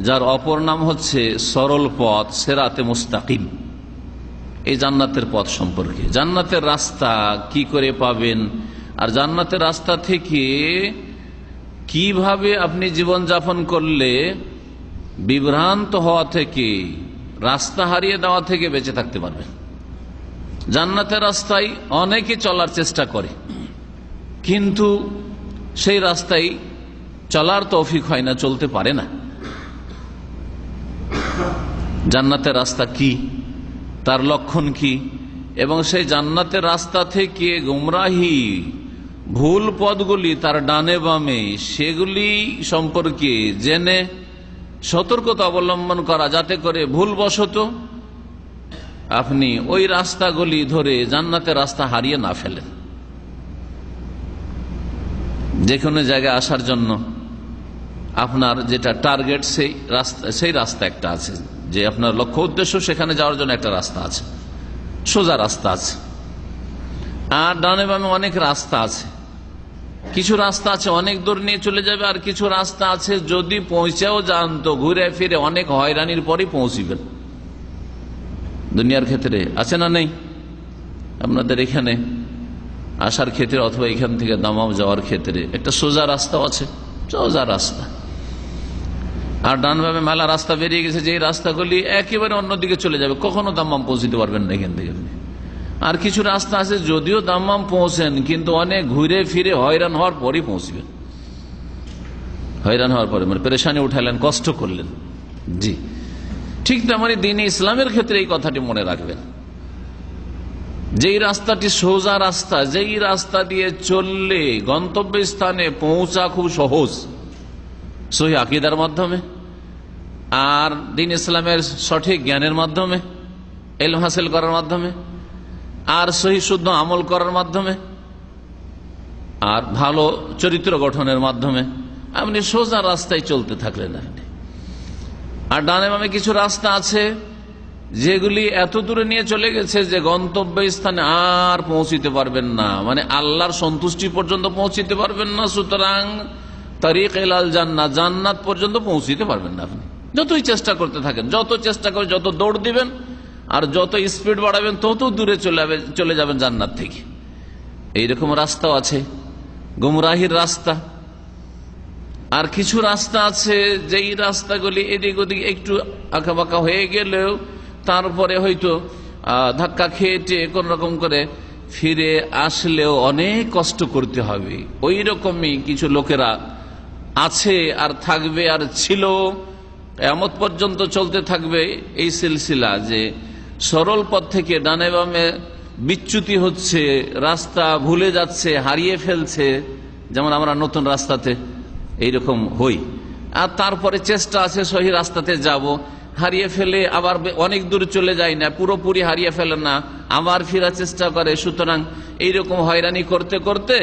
যার অপর নাম হচ্ছে সরল পথ, সিরাতে মুস্তাকিম। এই জান্নাতের পথ সম্পর্কে, জান্নাতের রাস্তা কি করে পাবেন, আর জান্নাতের রাস্তা থেকে কিভাবে আপনি জীবন যাপন করলে বিভ্রান্ত হওয়া থেকে, রাস্তা হারিয়ে দেওয়া থেকে বেঁচে থাকতে পারবেন। জান্নাতের রাস্তায় অনেকে চলার চেষ্টা করে, কিন্তু সেই রাস্তায় চলার তৌফিক হয় না, চলতে পারে না। জান্নাতের রাস্তা কি, তার লক্ষণ কি, এবং সেই জান্নাতের রাস্তা থেকে গুমরাহি ভুল পথগুলি তার ডানে বামে, সেগুলি সম্পর্কে জেনে সতর্কতা অবলম্বন করা, যাতে করে ভুলবশত আপনি ওই রাস্তাগুলি ধরে জান্নাতের রাস্তা হারিয়ে না ফেলেন। যে কোনো জায়গায় আসার জন্য আপনার যেটা টার্গেট, সেই রাস্তা একটা আছে, যে আপনার লক্ষ্য উদ্দেশ্য, সেখানে যাওয়ার জন্য একটা রাস্তা আছে, সোজা রাস্তা আছে। আর ডানে বামে অনেক রাস্তা আছে। কিছু রাস্তা আছে অনেক দূর নিয়ে চলে যাবে, আর কিছু রাস্তা আছে যদি পৌঁছেও যান তো ঘুরে ফিরে অনেক হয়রানির পরই পৌঁছিবেন। দুনিয়ার ক্ষেত্রে আছে না নেই? আপনাদের এখানে আসার ক্ষেত্রে অথবা এখান থেকে দামাম যাওয়ার ক্ষেত্রে একটা সোজা রাস্তা আছে, সোজা রাস্তা। আর ডান বামে মেলা রাস্তা বেরিয়ে গেছে, যে রাস্তাগুলি একেবারে অন্যদিকে চলে যাবে, কখনো দামাম পৌঁছতে পারবেন না এখান থেকে। আর কিছু রাস্তা আছে যদিও দামাম পৌঁছেন, কিন্তু অনেক ঘুরে ফিরে হয়রান হওয়ার পরই পৌঁছবেন। হয়রান হওয়ার পরে মানে পেরেশানি উঠালেন, কষ্ট করলেন। জি, ঠিক তেমনি দ্বীন ইসলামের ক্ষেত্রে এই কথাটি মনে রাখবেন। যেই রাস্তাটি সোজা রাস্তা, যেই রাস্তা দিয়ে চললে গন্তব্যস্থানে পৌঁছা খুব সহজ, সহিহ আকীদার মাধ্যমে, আর দ্বীন ইসলামের সঠিক জ্ঞানের মাধ্যমে, ইলম হাসিল করার মাধ্যমে, আর সহি শুদ্ধ আমল করার মাধ্যমে, আর ভালো চরিত্র গঠনের মাধ্যমে আপনি সোজা রাস্তায় চলতে থাকলেন। আর ডানে বামে কিছু রাস্তা আছে যেগুলি এত দূরে নিয়ে চলে গেছে যে গন্তব্য স্থানে আর পৌঁছিতে পারবেন না, মানে আল্লাহর সন্তুষ্টি পর্যন্ত পৌঁছিতে পারবেন না। সুতরাং তারিক ইলাল জান্নাত, জান্নাত পর্যন্ত পৌঁছিতে পারবেন না আপনি, যতই চেষ্টা করতে থাকেন। যত চেষ্টা করে, যত দৌড় দিবেন আর যত স্পিড বাড়াবেন, তত দূরে চলে যাবেন জান্নাত থেকে। এইরকম রাস্তাও আছে, গুমরাহির রাস্তা। আর কিছু রাস্তা আছে যেই রাস্তাগুলি এদিক ওদিক একটু আঁকাবাঁকা হয়ে গেলেও তারপরে হয়তো ধাক্কা খেয়ে কোন রকম করে ফিরে আসলেও অনেক কষ্ট করতে হবে। ওই রকমই কিছু লোকেরা আছে আর থাকবে, আর ছিল, কিয়ামত পর্যন্ত চলতে থাকবে এই সিলসিলা, যে সরল পথ থেকে ডানে বামে বিচ্যুতি হচ্ছে, রাস্তা ভুলে যাচ্ছে, হারিয়ে ফেলছে। যেমন আমরা নতুন রাস্তাতে এইরকম হই, আর তারপরে চেষ্টা আছে সহি রাস্তাতে যাব, হারিয়ে ফেলে আবার অনেক দূর চলে যায় না, পুরোপুরি হারিয়ে ফেলে না, আবার ফেরার চেষ্টা করে। সুতরাং এইরকম হয়রানি করতে করতে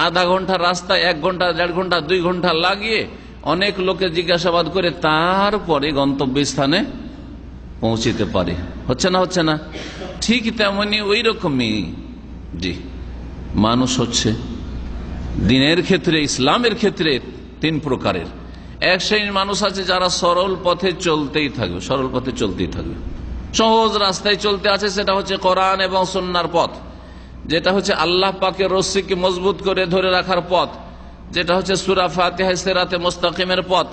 আধা ঘন্টা রাস্তা 1 ঘন্টা, 1.5 ঘন্টা, 2 ঘন্টা লাগিয়ে অনেক লোকে জিজ্ঞাসাবাদ করে তারপরে গন্তব্যস্থানে পৌঁছিতে পারে। হচ্ছে না? হচ্ছে না? ঠিক তেমনি ওই রকমই জি মানুষ হচ্ছে দ্বীনের ক্ষেত্রে, ইসলামের ক্ষেত্রে 3 প্রকারের। এক শ্রেণীর মানুষ আছে যারা সরল পথে চলতেই থাকবে, সরল পথে চলতেই থাকবে, সহজ রাস্তায় চলতে আছে। সেটা হচ্ছে কোরআন এবং সুন্নাহর পথ, যেটা হচ্ছে আল্লাহ পাকের রস্সিকে মজবুত করে ধরে রাখার পথ, যেটা হচ্ছে সূরা ফাতিহা সিরাতে মুস্তাকিমের পথ,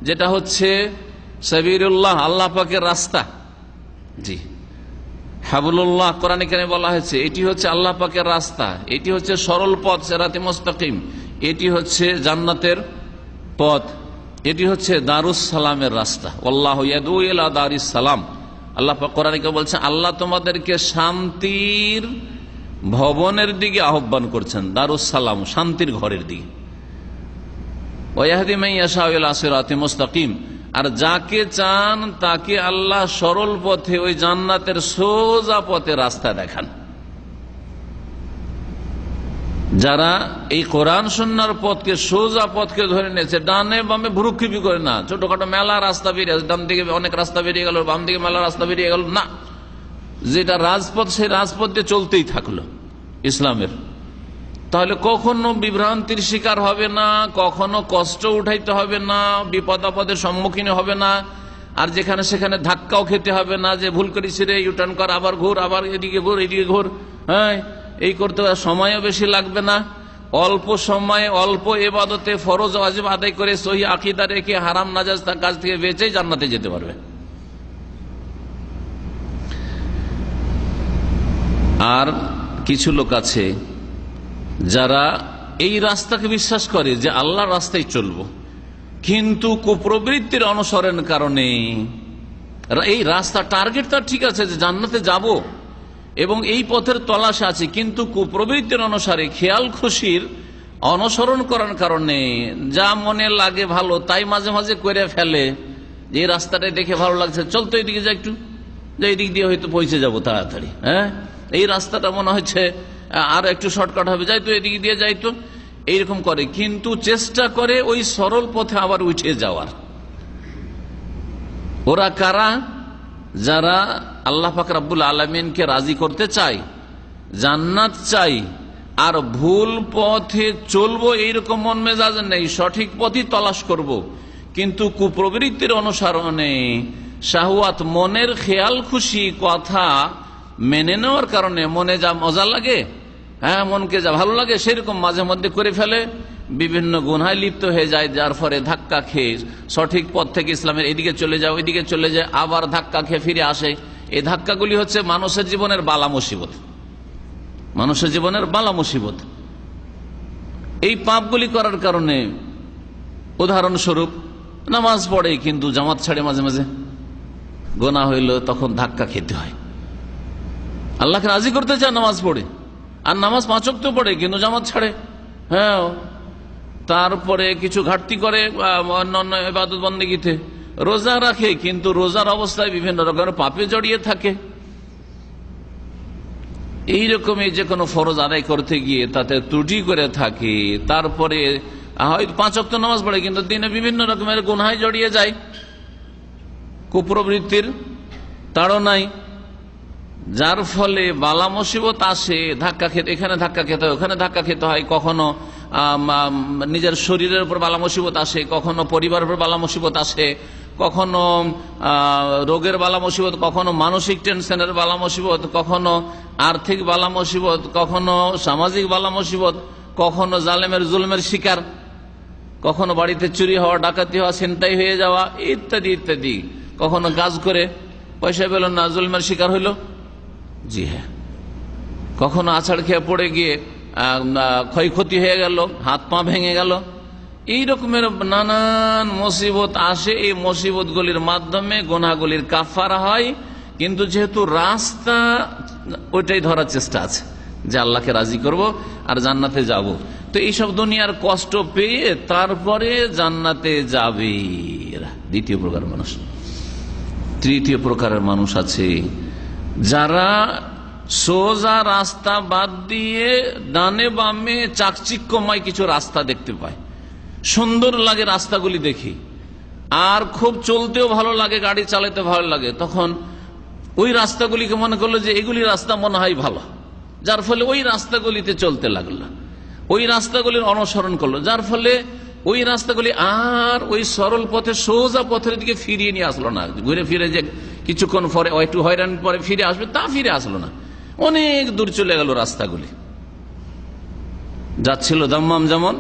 যেটা হচ্ছে সাবিলুল্লাহ, আল্লাহ পাকের রাস্তা। জি, হাবলুল্লাহ কোরআনে কারিমে বলা হয়েছে, এটি হচ্ছে আল্লাহ পাকের রাস্তা, এটি হচ্ছে সরল পথ সিরাতে মুস্তাকিম, এটি হচ্ছে জান্নাতের পথ, এটি হচ্ছে দারুস সালামের রাস্তা। আল্লাহু ইয়াদউ ইলা দারিস সালাম। আল্লাহ পাক কোরআনে বলছেন, আল্লাহ তোমাদেরকে শান্তির ভবনের দিকে আহ্বান করছেন, দারুস সালাম, শান্তির ঘরের দিকে। ওয়া ইয়াহদি মান ইয়াশাউ ইলা সিরাতিন মুস্তাকিম, আর যাকে চান তাকে আল্লাহ সরল পথে, ওই জান্নাতের সোজা পথে রাস্তা দেখান। যারা এই কোরআন সুন্নাহর পথকে, সোজা পথকে ধরে নিয়েছে, ডানে বামে ভ্রুক্ষেপই করে না, ছোটখাটো মেলা রাস্তা বেরিয়ে আছে, ডান দিকে অনেক রাস্তা বেরিয়ে গেল, বাম দিকে মেলা রাস্তা বেরিয়ে গেল, না, যেটা রাজপথ সেই রাজপথ দিয়ে চলতেই থাকলো ইসলামের। তাহলে কখনো বিভ্রান্তির শিকার হবে না, কখনো কষ্ট উঠাইতে হবে না, বিপদ আপদের সম্মুখীন হবে না, আর যেখানে সেখানে ধাক্কাও খেতে হবে না যে ভুল করেছি রে, ইউটার্ন কর, আবার ঘুর, আবার এদিকে ঘুর, এদিকে ঘুর। হ্যাঁ, এই করতে সময়ও বেশি লাগবে না। অল্প সময়ে অল্প ইবাদতে ফরজ ওয়াজিব আদায় করে সহি আকীদা রেখে হারাম নাজায়েজ কাজ থেকে বেঁচে জান্নাতে যেতে পারবে। আর কিছু লোক আছে যারা এই রাস্তাকে বিশ্বাস করে যে আল্লাহর রাস্তায় চলবো, কিন্তু কুপ্রবৃত্তির অনুসরণের কারণে এই রাস্তা টার্গেট তার ঠিক আছে যে জান্নাতে যাব এবং এই পথের তলাশ আছে, কিন্তু কুপ্রবৃত্তির অনুসারে খেয়াল খুশির অনুসরণ করার কারণে যা মনে লাগে ভালো তাই মাঝে মাঝে করে ফেলে। যে এই রাস্তাটা দেখে ভালো লাগছে, চল তো এদিকে যা একটু, যে এই দিক দিয়ে হয়তো পৌঁছে যাবো তাড়াতাড়ি। হ্যাঁ, এই রাস্তাটা মনে হচ্ছে আর একটু শর্টকাট হবে, যাই তো এদিকে দিয়ে যাই তো, এইরকম করে, কিন্তু চেষ্টা করে ওই সরল পথে আবার উঠে যাওয়ার। ওরা কারা? যারা আল্লাহ পাক রব্বুল আলামিনকে রাজি করতে চায়, জান্নাত চাই, আর ভুল পথে চলবো এইরকম মন মেজাজ নেই, সঠিক পথই তলাশ করব, কিন্তু কুপ্রবৃত্তির অনুসরণে শাহওয়াত, মনের খেয়াল খুশি কথা মেনে নেওয়ার কারণে মনে যা মজা লাগে, হ্যাঁ মনকে যা ভালো লাগে সেরকম মাঝে মধ্যে করে ফেলে, বিভিন্ন গুনাহে লিপ্ত হয়ে যায়, যার ফলে ধাক্কা খেয়ে সঠিক পথ থেকে ইসলামের এদিকে চলে যায়, ওইদিকে চলে যায়, আবার ধাক্কা খেয়ে ফিরে আসে। এই ধাক্কাগুলি হচ্ছে মানুষের জীবনের বালা মুসিবত, মানুষের জীবনের বালা মুসিবত। এই পাপগুলি করার কারণে উদাহরণস্বরূপ নামাজ পড়ে কিন্তু জামাত ছাড়ে, মাঝে মাঝে গোনা হইল তখন ধাক্কা খেতে হয়। আল্লাহকে রাজি করতে চায় নামাজ পড়ে, আর নামাজ 5 ওয়াক্ত পড়ে কিন্তু জামাত ছাড়ে। হ্যাঁ, তারপরে কিছু ঘাটতি করে অন্যান্য ইবাদত বন্দেগীতে, রোজা রাখে কিন্তু রোজার অবস্থায় বিভিন্ন রকমের পাপে জড়িয়ে থাকে। এইরকমই যে কোনো ফরজ আদায় করতে গিয়ে তাতে ত্রুটি করে থাকে, তারপরে হয়তো 5 ওয়াক্ত নামাজ পড়ে কিন্তু দিনে বিভিন্ন রকমের গুনাহে জড়িয়ে যায়, কুপ্রবৃত্তির তাড়নায়, যার ফলে বালা মুসিবত আসে। ধাক্কা খেতে, এখানে ধাক্কা খেতে হয়, ওখানে ধাক্কা খেতে হয়, কখনো নিজের শরীরের উপর বালা মুসিবত আসে, কখনো পরিবারের উপর বালা মুসিবত আসে, কখনো রোগের বালা মুসিবত, কখনো মানসিক টেনশনের বালা মুসিবত, কখনো আর্থিক বালা মুসিবত, কখনো সামাজিক বালা মুসিবত, কখনো জালেমের জুলমের শিকার, কখনো বাড়িতে চুরি হওয়া, ডাকাতি হওয়া, ছিনতাই হয়ে যাওয়া, ইত্যাদি ইত্যাদি। কখনো কাজ করে পয়সা পেল না, জুলমের শিকার হইল। জি হ্যাঁ, কখনো আছাড় খেয়ে পড়ে গিয়ে ক্ষয়ক্ষতি হয়ে গেল, হাত পা ভেঙে গেল। এই রকমের নানান মুসিবত আসে। এই মুসিবতগুলির মাধ্যমে গুনাহগুলির কাফারা হয়, কিন্তু যেহেতু রাস্তা ওইটাই ধরার চেষ্টা আছে যে আল্লাহকে রাজি করব আর জান্নাতে যাব, তো এইসব দুনিয়ার কষ্ট পেয়ে তারপরে জান্নাতে যাবে। দ্বিতীয় প্রকার মানুষ। তৃতীয় প্রকারের মানুষ আছে যারা সোজা রাস্তা বাদ দিয়ে ডানে বামে চাকচিক্যময় কিছু রাস্তা দেখতে পায়, সুন্দর লাগে রাস্তাগুলি দেখি, আর খুব চলতেও ভালো লাগে, গাড়ি চালাতে ভালো লাগে, তখন ওই রাস্তাগুলিকে মনে করলো যে এগুলি রাস্তা মনে হয় ভালো, যার ফলে ওই রাস্তাগুলিতে চলতে লাগলো, ওই রাস্তাগুলির অনুসরণ করলো, যার ফলে ওই রাস্তাগুলি আর ওই সরল পথে সোজা পথের দিকে ফিরিয়ে নিয়ে আসলো না। ঘুরে ফিরে যে কিছুক্ষণ পরে একটু হয়রান পরে ফিরে আসবে, তা ফিরে আসলো না, অনেক দূর চলে গেল রাস্তাগুলি। যাচ্ছিল দাম্মাম যেমন,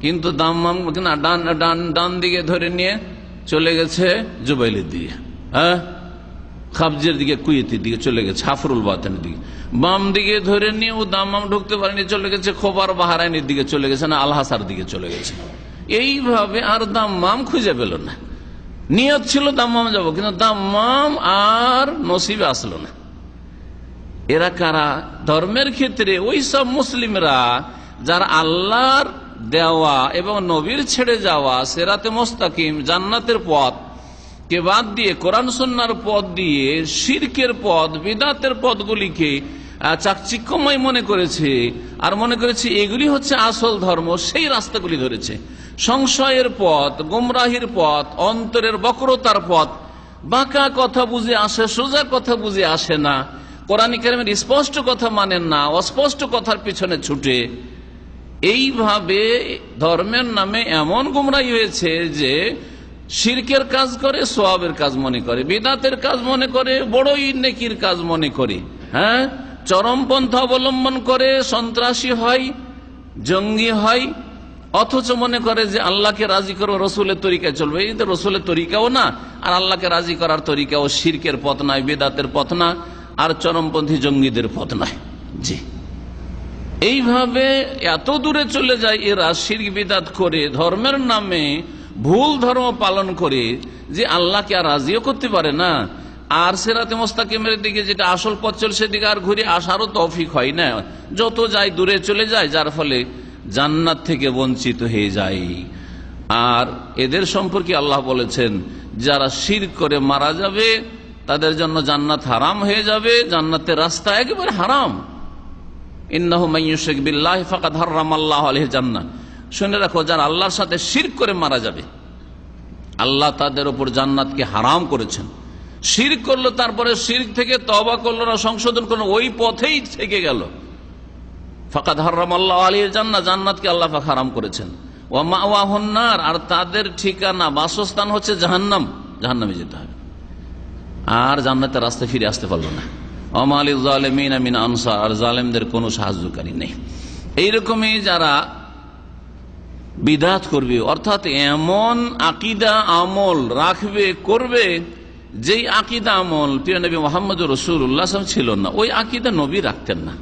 কিন্তু দাম্মাম না, ডান দিকে ধরে নিয়ে চলে গেছে জুবাইলের দিকে, হ্যাঁ খাবজের দিকে, কুয়েতের দিকে চলে গেছে, হাফরুল বাতানের দিকে। বাম দিকে ধরে নিয়ে ও দাম্মাম ঢুকতে পারেনি, চলে গেছে খোবার বাহারাইনের দিকে চলে গেছে, না আলহাসার দিকে চলে গেছে। এইভাবে আর দাম্মাম খুঁজে পেল না। নিয়ত ছিল দাম্মাম যাব, কিন্তু দাম্মাম আর নসিবে আসলো না। এরা কারা? ধর্মের ক্ষেত্রে ওই সব মুসলিমরা যারা আল্লাহর দেওয়া এবং নবীর ছেড়ে যাওয়া সিরাতে মুস্তাকিম, জান্নাতের পথ কে বাদ দিয়ে কোরআন সুন্নাহর পথ দিয়ে শিরকের পথ, বিদআতের পথগুলিকে চাকচিক্যময় মনে করেছে, আর মনে করেছে এগুলি হচ্ছে আসল ধর্ম, সেই রাস্তাগুলি ধরেছে। সংশয়ের পথ, গুমরাহির পথ, অন্তরের বক্রতার পথ, বাঁকা কথা বুঝে আসে, সোজা কথা বুঝে আসে না, কোরআন কারীমের স্পষ্ট কথা মানেন না, অস্পষ্ট কথার পিছনে ছুটে, এইভাবে ধর্মের নামে এমন গুমরাহি হয়েছে যে শিরকের কাজ করে সওয়াবের কাজ মনে করে, বিদআতের কাজ মনে করে বড়ই নেকির কাজ মনে করে, হ্যাঁ, চরমপন্থা অবলম্বন করে সন্ত্রাসী হয়, জঙ্গি হয়, অথচ মনে করে যে আল্লাহকে রাজি করো, রসুলের তরিকায় চলবে। এই তো রসুলের তরিকাও না, আর আল্লাহকে রাজি করার তরিকাও শিরকের পথ নয়, বিদআতের পথ না, আর চরমপন্থী জঙ্গিদের পথ নয়। জি, এইভাবে এত দূরে চলে যায় এরা, শিরক বিদআত করে ধর্মের নামে ভুল ধর্ম পালন করে যে আল্লাহকে আর রাজিও করতে পারে না, আর সিরাতে মুস্তাকিমের দিকে যেটা আসল পথ চল সেদিকে আর ঘুরে আসারও তৌফিক হয় না, যত যায় দূরে চলে যায়, যার ফলে জান্নাত থেকে বঞ্চিত হয়ে যায়। আর এদের সম্পর্কে আল্লাহ বলেছেন, যারা শিরক করে মারা যাবে তাদের জন্য জান্নাত হারাম হয়ে যাবে, জান্নাতের রাস্তা একেবারে হারাম। ইন্নাহু মান ইউশরিক বিল্লাহি ফাকাদ হারামাল্লাহু আলাইহি জান্নাহ। শুনে রাখো, যারা আল্লাহর সাথে শিরক করে মারা যাবে আল্লাহ তাদের উপর জান্নাতকে হারাম করেছেন। শিরক করলো, তারপরে শিরক থেকে তওবা করলো না, সংশোধন করলো, ওই পথেই থেকে গেল, ফাকাদ হারামাল্লাহু আলাইহি জান্নাহ, জান্নাতকে আল্লাহ পাক হারাম করেছেন। ওয়া মাওয়াহুন নার, আর তাদের ঠিকানা বাসস্থান হচ্ছে জাহান্নাম, জাহান্নামে যেতে হবে, আর জান্নাতের রাস্তায় ফিরে আসতে পারলো না। ওয়া মা লিল যালিমিনা মিন আনসার, আর জালেমদের কোনো সাহায্যকারী নেই। এইরকমই যারা বিদআত করবে, অর্থাৎ এমন আকীদা আমল রাখবে করবে যেই আকীদা আমল প্রিয় নবী মুহাম্মদুর রাসূলুল্লাহ সাল্লাল্লাহু আলাইহি ওয়াসাল্লাম ছিল না, ওই আকীদা নবী রাখতেন না,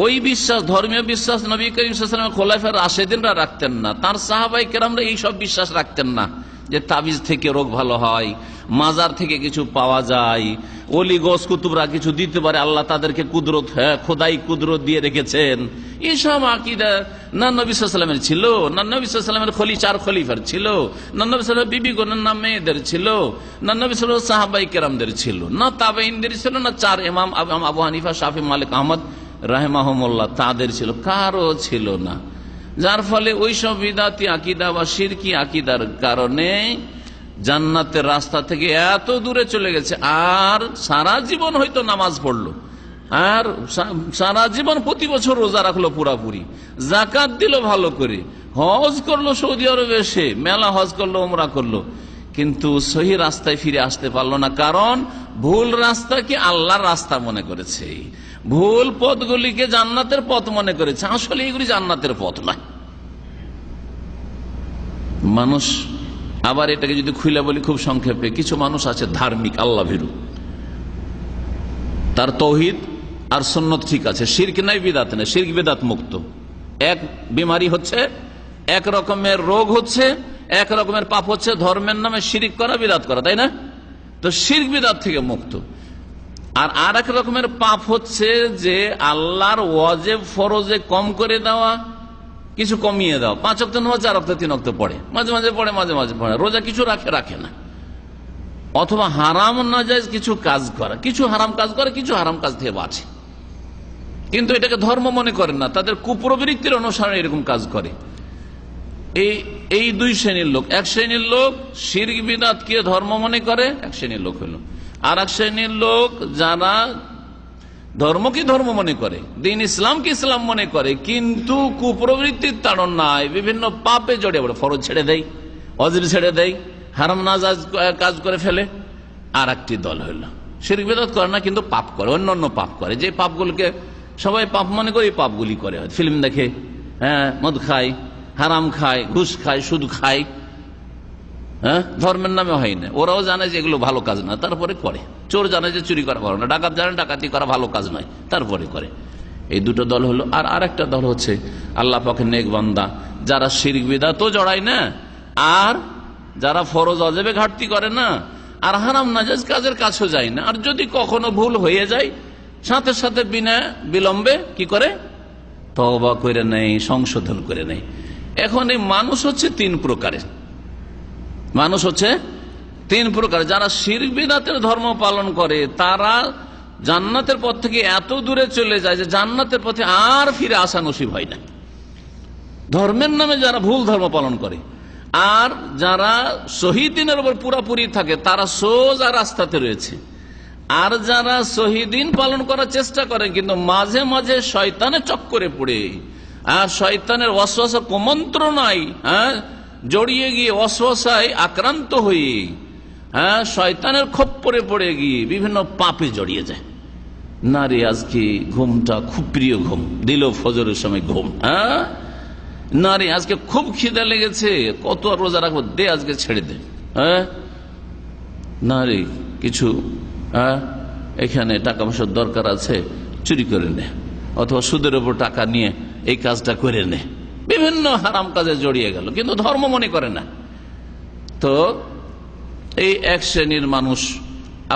ওই বিশ্বাস, ধর্মীয় বিশ্বাস নবী করিম সাল্লাল্লাহু আলাইহি ওয়াসাল্লাম খোলাফায়ে রাশেদিনরা রাখতেন না, তার সাহাবায়ে কেরামরা এই সব বিশ্বাস রাখতেন না যে তাবিজ থেকে রোগ ভালো হয়, মাজার থেকে কিছু পাওয়া যায়, ওলি গোস কুতুবরা কিছু দিতে পারে, আল্লাহ তাদেরকে কুদরত, খোদাই কুদরত দিয়ে রেখেছেন। এইসব আকীদা না নবী সাল্লাল্লাহু আলাইহি ওয়াসাল্লামের ছিল, না নবী সাল্লাল্লাহু আলাইহি ওয়াসাল্লামের চার খলিফার ছিল, না নবী সাল্লাল্লাহু আলাইহি ওয়াসাল্লামের বিবিগণের নাম মেয়েদের ছিল, না নবী সাল্লাল্লাহু আলাইহি ওয়াসাল্লাম সাহাবায়ে কেরামদের ছিল, না তাবেঈনদের ছিল, না চার ইমাম আবু হানিফা, শাফি, মালিক, আহমদ রাহিমাহুমুল্লাহ তাদের ছিল, কারো ছিল না। যার ফলে ওইসব বিদআতি আকীদা বা শিরকি আকীদার কারণে জান্নাতের রাস্তা থেকে এত দূরে চলে গেছে। আর সারা জীবন হয়তো নামাজ পড়লো, আর সারা জীবন প্রতি বছর রোজা রাখলো পুরাপুরি, যাকাত দিল ভালো করে, হজ করলো, সৌদি আরবে এসে মেলা হজ করলো, উমরা করলো, কিন্তু সহি রাস্তায় ফিরে আসতে পারলো না, কারণ ভুল রাস্তাকে আল্লাহর রাস্তা মনে করেছে, ভুল পথগুলিকে জান্নাতের পথ মনে করেছে। আসলে এগুলি জান্নাতের পথ নয়। মানুষ আবার এটাকে যদি খুলে বলি খুব সংক্ষেপে, কিছু মানুষ আছে ধার্মিক, আল্লাহ ভীরু, তার তৌহিদ আর সুন্নত ঠিক আছে, শিরক নাই, বিদআত নাই, শিরক বিদআত মুক্ত। এক বিমারি হচ্ছে, এক রকমের রোগ হচ্ছে, এক রকমের পাপ হচ্ছে ধর্মের নামে শিরক করা, বিদআত করা, তাই না? তো শিরক বিদআত থেকে মুক্ত। আর এক রকমের পাপ হচ্ছে যে আল্লাহর ওয়াজিব ফরজে কম করে দেওয়া, কিছু কমিয়ে দেওয়া, 5 ওয়াক্ত নামাজ 4 ওয়াক্ত 3 ওয়াক্ত পড়ে, মাঝে মাঝে পড়ে, মাঝে মাঝে পড়ে, রোজা কিছু রাখে না, অথবা হারাম নাজায়েজ কিছু কাজ করা, কিছু হারাম কাজ করে, কিছু হারাম কাজ থেকে বাঁচে, কিন্তু এটাকে ধর্ম মনে করেন না, তাদের কুপ্রবৃত্তির অনুসারে এরকম কাজ করে। এই দুই শ্রেণীর লোক। এক শ্রেণীর লোক শিরক বিদআতকে ধর্ম মনে করে, এক শ্রেণীর লোক হলো। আর এক শ্রেণীর লোক যারা ধর্মকে ধর্ম মনে করে, দিন ইসলামকে ইসলাম মনে করে, কিন্তু কুপ্রবৃত্তির তাড়নায় বিভিন্ন পাপে জড়িয়ে পড়ে, ফরজ ছেড়ে দেয়, অজর ছেড়ে দেয়, হারাম নাজায়েজ কাজ করে ফেলে। আর একটি দল হইল শিরক বিদআত করে না, কিন্তু পাপ করে, অন্য পাপ করে, যে পাপগুলোকে সবাই পাপ মনে করে, এই পাপগুলি করে। ফিল্ম দেখে, মদ খায়, হারাম খায়, ঘুষ খায়, সুদ খায়, ধর্মের নামে হয় না। ওরাও জানে যে এগুলো ভালো কাজ না, তারপরে করে। চোর জানে যে চুরি করা ভালো না, ডাকাত জানে ডাকাতি করা ভালো কাজ নয়, তারপরে করে। এই দুটো দল হলো। আর আরেকটা দল হচ্ছে আল্লাহ পাকের নেক বান্দা, যারা শিরক বিদআতও জড়ায় না, আর যারা ফরজ ওয়াজিবে ঘাটতি করে না, আর হারাম নাজায়েজ কাজের কাছেও যায় না। আর যদি কখনো ভুল হয়ে যায়, সাথে সাথে বিনা বিলম্বে কি করে? তওবা করে নেয়, সংশোধন করে নেয়। এখন এই মানুষ হচ্ছে 3 প্রকারের। মানুষ হচ্ছে 3 প্রকার। যারা শিরক বিদআতের ধর্ম পালন করে তারা জান্নাতের পথ থেকে এত দূরে চলে যায় যে জান্নাতের পথে আর ফিরে আসা নসিব হয় না। ধর্মের নামে যারা ভুল ধর্ম পালন করে, আর যারা শহীদিনের উপর পুরাপুরি থাকে, তারা সোজা রাস্তাতে রয়েছে। আর যারা শহীদিন পালন করার চেষ্টা করে, কিন্তু মাঝে মাঝে শয়তানের চক্করে পড়ে আর শয়তানের ওয়াসওয়াসা কুমন্ত্রণায় জড়িয়ে গিয়ে ওয়াসওয়াসায় আক্রান্ত হয়ে শয়তানের খপ্পরে পড়ে গিয়ে বিভিন্ন পাপে জড়িয়ে যায়। নারী আজকে ঘুমটা খুব প্রিয় ঘুম, দিল ফজরের সময় ঘুম। নারী আজকে খুব খিদে লেগেছে, কত আর রোজা রাখবো, দে আজকে ছেড়ে দে। নারী কিছু এখানে টাকা পয়সার দরকার আছে, চুরি করে নে, অথবা সুদের উপর টাকা নিয়ে এই কাজটা করে নে, বিভিন্ন হারাম কাজে জড়িয়ে গেল, কিন্তু ধর্ম মনে করে না। তো এই এক শ্রেণীর মানুষ,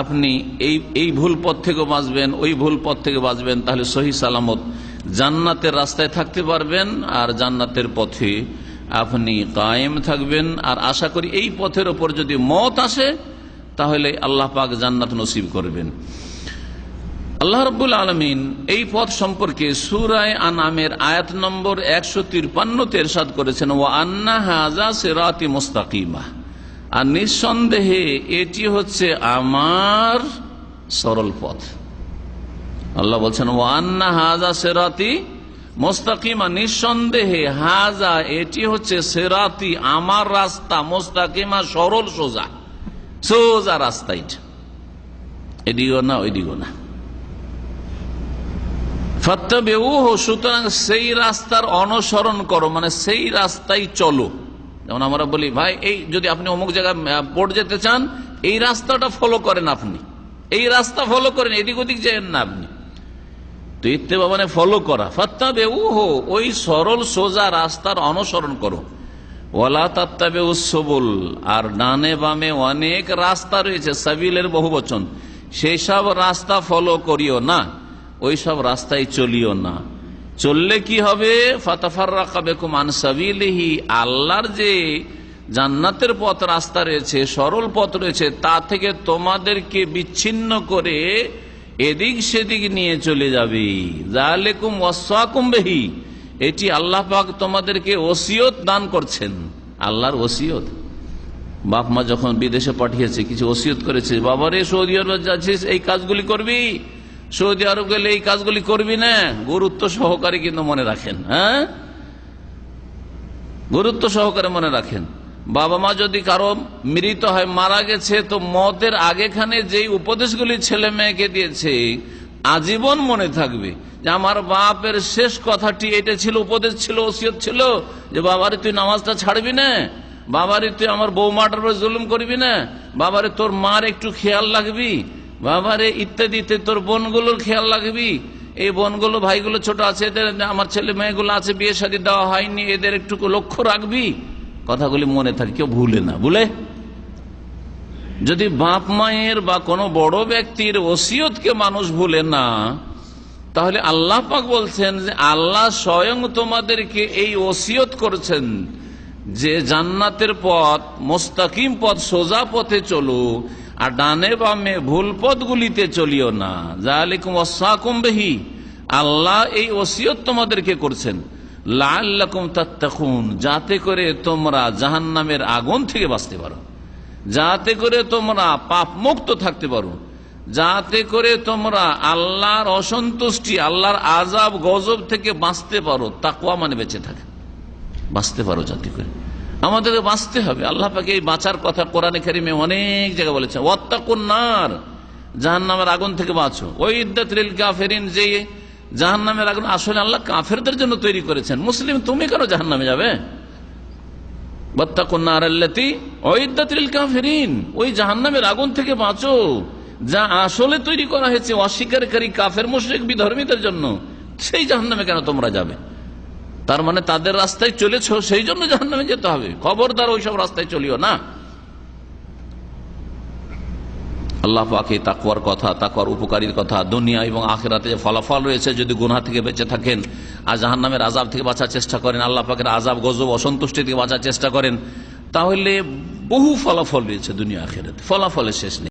আপনি এই ভুল পথ থেকে বাঁচবেন, ওই ভুল পথ থেকে বাঁচবেন, তাহলে সহি সালামত জান্নাতের রাস্তায় থাকতে পারবেন, আর জান্নাতের পথে আপনি কায়েম থাকবেন। আর আশা করি এই পথের ওপর যদি মত আসে তাহলে আল্লাহ পাক জান্নাত নসিব করবেন। আল্লাহ রাব্বুল আলামিন এই পথ সম্পর্কে সূরা আনআমের আয়াত নম্বর 153 তে ইরশাদ করেছেন, ওয়া আন্না হাযা সিরাতি মুস্তাকিমা, আর নিঃসন্দেহে এটি হচ্ছে আমার সরল পথ। আল্লাহ বলছেন ওয়া আন্না হাযা সিরাতি মুস্তাকিমা, নিঃসন্দেহে হাযা এটি হচ্ছে সিরাতি আমার রাস্তা, মুস্তাকিমা সরল সোজা, সোজা রাস্তা, এদিকেও না ওইদিকেও না। ফাত্তাবিউহু, সুতরাং সেই রাস্তার অনুসরণ করো, মানে সেই রাস্তায় চলো। যেমন আমরা বলি, ভাই এই যদি আপনি অমুক জায়গায় পড়ে যেতে চান, এই রাস্তাটা ফলো করেন, আপনি এই রাস্তা ফলো করেন, এদিক ওদিক যান না আপনি। তো ইত্তেবা মানে ফলো করা। ফাত্তাবিউহু, ওই সরল সোজা রাস্তার অনুসরণ করো। ওয়ালা তাত্তাবিউস সুবুল, আর ডানে বামে অনেক রাস্তা রয়েছে, সাবিলের বহুবচন, সেই সব রাস্তা ফলো করিও না, ওই সব রাস্তায় চলিও না। চললে কি হবে? ফাতাফাররাকা বিকুম আন সাবিলিহি, আল্লাহর যে জান্নাতের পথ রাস্তা রয়েছে, সরল পথ রয়েছে, তা থেকে তোমাদেরকে বিচ্ছিন্ন করে এদিক সেদিক নিয়ে চলে যাবে। যালিকুম ওয়াসাকুম বিহি, এটি আল্লাহ পাক তোমাদেরকে ওসিয়ত দান করছেন। আল্লাহর ওসিয়ত, বাপ মা যখন বিদেশে পাঠিয়েছে কিছু ওসিয়ত করেছে, বাবারে সৌদি আরব যাচ্ছিস এই কাজগুলি করবি, সৌদি আরব গেলে এই কাজগুলি করবি না, গুরুত্ব সহকারে কিন্তু মনে রাখেন। গুরুত্ব সহকারে মনে রাখেন। বাবা মা যদি কারো মৃত হয়, মারা গেছে, তো মতের আগেখানে যেই উপদেশগুলি ছেলে মেয়েকে দিয়েছে আজীবন মনে থাকবে, যে আমার বাপের শেষ কথাটি এটা ছিল, উপদেশ ছিল, ওসিয়ত ছিল, যে বাবারে তুই নামাজটা ছাড়বি না, বাবারে তুই আমার বৌমাটার উপর জুলুম করবি না, বাবারে তোর মার একটু খেয়াল রাখবি, বাবারে ইত্যাদিতে তোর বোনগুলোর খেয়াল রাখবি, এই বোনগুলো ভাইগুলো ছোট আছে, এদের আমার ছেলে মেয়েগুলো আছে বিয়ে শাদী দেওয়া হয়নি, এদের একটু লক্ষ্য রাখবি। কথাগুলি মনে থাকে, কেউ ভুলে না। ভুলে যদি বাপ মায়ের বা কোনো বড় ব্যক্তির ওসিয়তকে মানুষ ভুলে না, তাহলে আল্লাহ পাক বলছেন যে আল্লাহ স্বয়ং তোমাদেরকে এই ওসিয়ত করেছেন যে জান্নাতের পথ, মুস্তাকিম পথ, সোজা পথে চলো, আর ডানে বামে ভুল পথগুলিতে চলিও না। যালিকুম ওয়াসাকুম বিহি, আল্লাহ এই ওসিয়ত তোমাদেরকে করছেন লাআল্লাকুম তাত্তাকুন, যাতে করে তোমরা জাহান্নামের আগুন থেকে বাঁচতে পারো, যাতে করে তোমরা পাপ মুক্ত থাকতে পারো, যাতে করে তোমরা আল্লাহর অসন্তুষ্টি, আল্লাহর আযাব গজব থেকে বাঁচতে পারো। তাকওয়া মানে বেঁচে থাকে, বাঁচতে পারো, যাতে করে আমাদেরকে বাঁচতে হবে। আল্লাহ পাক এই বাঁচার কথা কোরআনে কারিমে অনেক জায়গায় বলেছেন, ওয়াত্তাকুন নার, জাহান্নামের আগুন থেকে বাঁচো। ওয়াইদ্দাত লিল কাফিরিন, যে জাহান্নামের আগুন আসলে আল্লাহ কাফেরদের জন্য তৈরি করেছেন। মুসলিম তুমি কেন জাহান্নামে যাবে? ওয়াত্তাকুন নার আল্লাতী উইদ্দাত লিল কাফিরিন, ওই জাহান্নামের আগুন থেকে বাঁচো যা আসলে তৈরি করা হয়েছে অস্বীকারী কাফের মুশরিক বিধর্মীদের জন্য। সেই জাহান্নামে কেন তোমরা যাবে? তার মানে তাদের রাস্তায় চলেছ, সেই জন্য জাহান্নামে যেতে হবে। খবরদার ওইসব রাস্তায় চলিও না। আল্লাহ পাক এই তাকওয়ার কথা, তাকওয়ার উপকারীর কথা, দুনিয়া এবং আখিরাতে যে ফলাফল রয়েছে, যদি গুনাহ থেকে বেঁচে থাকেন আর জাহান্নামের আযাব থেকে বাঁচার চেষ্টা করেন, আল্লাহ পাকের আযাব গজব অসন্তুষ্টি থেকে বাঁচার চেষ্টা করেন, তাহলে বহু ফলাফল রয়েছে দুনিয়া আখিরাতে, ফলাফলের শেষ নেই।